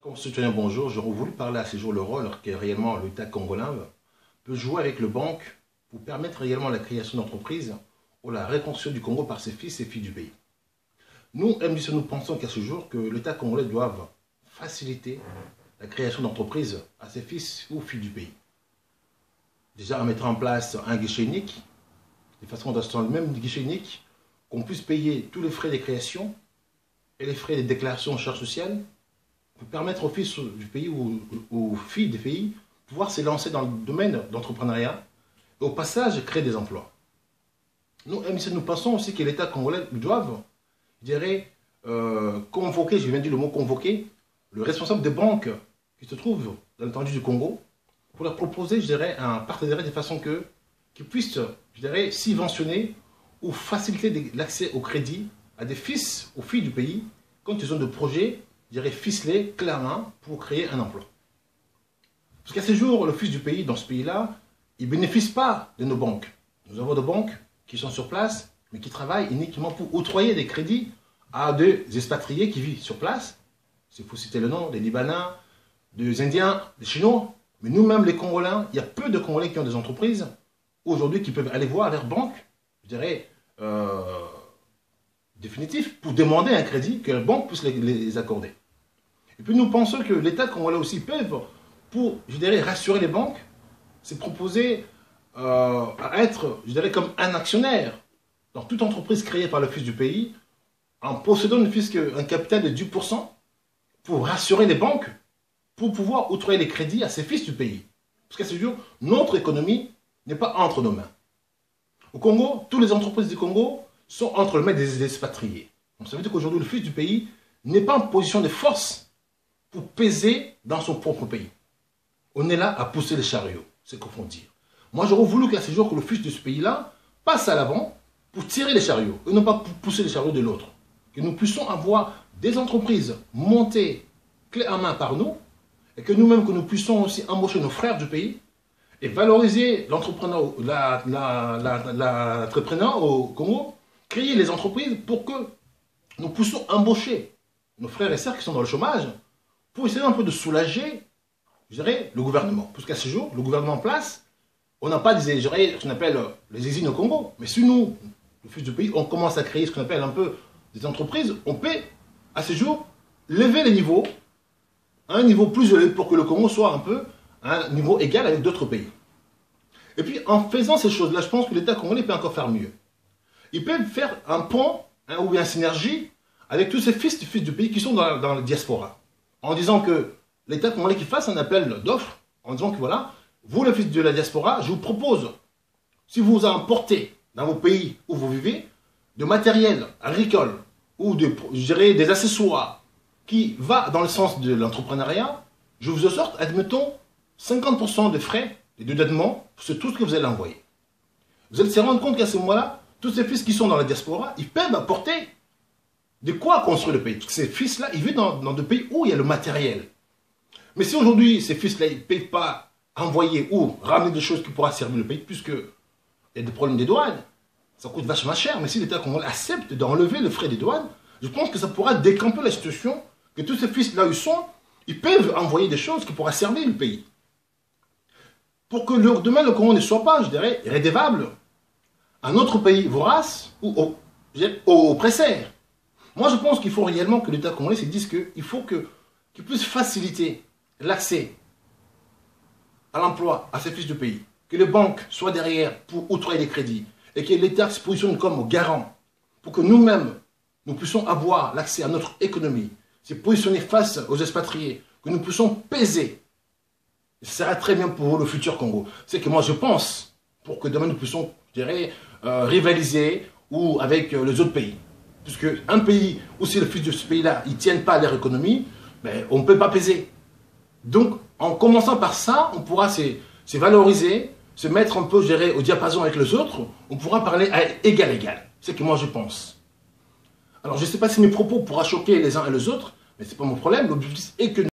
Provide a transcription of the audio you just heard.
Comme citoyen, bonjour, j'aurais voulu parler à ce jour le rôle que réellement l'État congolais peut jouer avec le banque pour permettre réellement la création d'entreprises ou la reconstruction du Congo par ses fils et filles du pays. Nous, MDC, nous pensons qu'à ce jour que l'État congolais doit faciliter la création d'entreprises à ses fils ou filles du pays. Déjà, en mettant en place un guichet unique, de façon dans le même guichet unique, qu'on puisse payer tous les frais de création et les frais de déclaration de charges sociales, pour permettre aux fils du pays ou aux filles des pays de pouvoir se lancer dans le domaine d'entrepreneuriat et au passage créer des emplois. Nous, MDC, nous pensons aussi que l'État congolais doit, je dirais, convoquer, je viens de dire le mot convoquer, le responsable des banques qui se trouve dans l'étendue du Congo pour leur proposer, je dirais, un partenariat de façon qu'ils puissent, je dirais, subventionner ou faciliter l'accès au crédit à des fils ou filles du pays quand ils ont des projets, je dirais, ficelés clairement pour créer un emploi. Parce qu'à ce jour, le fils du pays, dans ce pays-là, il ne bénéficie pas de nos banques. Nous avons des banques qui sont sur place, mais qui travaillent uniquement pour octroyer des crédits à des expatriés qui vivent sur place. Il faut citer le nom, des Libanais, des Indiens, des Chinois. Mais nous-mêmes, les Congolais, il y a peu de Congolais qui ont des entreprises aujourd'hui qui peuvent aller voir leur banque, je dirais, définitif, pour demander un crédit que la banque puisse les accorder. Et puis nous pensons que l'État congolais aussi peut, pour, je dirais, rassurer les banques, c'est proposer à être, je dirais, comme un actionnaire dans toute entreprise créée par le fils du pays, en possédant un capital de 10%, pour rassurer les banques, pour pouvoir octroyer les crédits à ces fils du pays. Parce qu'à ce jour, notre économie n'est pas entre nos mains. Au Congo, toutes les entreprises du Congo sont entre les mains des expatriés. Donc ça veut dire qu'aujourd'hui, le fils du pays n'est pas en position de force pour peser dans son propre pays. On est là à pousser les chariots, c'est qu'on faut dire. Moi, j'aurais voulu qu'à ce jour, que le fils de ce pays-là passe à l'avant pour tirer les chariots, et non pas pour pousser les chariots de l'autre. Que nous puissions avoir des entreprises montées clé en main par nous, et que nous-mêmes, que nous puissions aussi embaucher nos frères du pays, et valoriser l'entrepreneur au Congo, créer les entreprises pour que nous puissions embaucher nos frères et sœurs qui sont dans le chômage, pour essayer un peu de soulager, je dirais, le gouvernement. Parce qu'à ce jour, le gouvernement en place, on n'a pas ce qu'on appelle les usines au Congo. Mais si nous, le fils du pays, on commence à créer ce qu'on appelle un peu des entreprises, on peut, à ce jour, lever les niveaux à un niveau plus élevé pour que le Congo soit un peu à un niveau égal avec d'autres pays. Et puis, en faisant ces choses-là, je pense que l'État congolais peut encore faire mieux. Il peut faire un pont ou une synergie avec tous ces fils du pays qui sont dans la diaspora. En disant que l'État congolais qui fasse un appel d'offres, en disant que voilà, vous les fils de la diaspora, je vous propose, si vous importez dans vos pays où vous vivez, de matériel agricole ou des accessoires qui va dans le sens de l'entrepreneuriat, je vous sorte, admettons, 50% de frais et de dédement sur tout ce que vous allez envoyer. Vous allez se rendre compte qu'à ce moment-là, tous ces fils qui sont dans la diaspora, ils peuvent apporter de quoi construire le pays. Parce que ces fils-là, ils vivent dans des pays où il y a le matériel. Mais si aujourd'hui, ces fils-là, ils ne peuvent pas envoyer ou ramener des choses qui pourraient servir le pays, puisqu'il y a des problèmes des douanes, ça coûte vachement cher. Mais si l'État congolais accepte d'enlever le frais des douanes, je pense que ça pourra décamper la situation, que tous ces fils-là où ils sont, ils peuvent envoyer des choses qui pourraient servir le pays. Pour que demain, le Congo ne soit pas, je dirais, rédévable à un autre pays vorace ou au oppresseur. Moi, je pense qu'il faut réellement que l'État congolais se dise qu'il faut qu'il puisse faciliter l'accès à l'emploi à ces fils du pays. Que les banques soient derrière pour octroyer des crédits. Et que l'État se positionne comme garant pour que nous-mêmes, nous puissions avoir l'accès à notre économie. Se positionner face aux expatriés. Que nous puissions peser. Ce sera très bien pour le futur Congo. C'est que moi, je pense pour que demain, nous puissions, je dirais, rivaliser ou avec les autres pays. Puisque un pays où si le fils de ce pays-là, ils ne tiennent pas à leur économie, ben, on ne peut pas peser. Donc, en commençant par ça, on pourra se valoriser, se mettre un peu, je dirais, au diapason avec les autres, on pourra parler à égal égal. C'est ce que moi je pense. Alors, je ne sais pas si mes propos pourront choquer les uns et les autres, mais ce n'est pas mon problème. L'objectif est que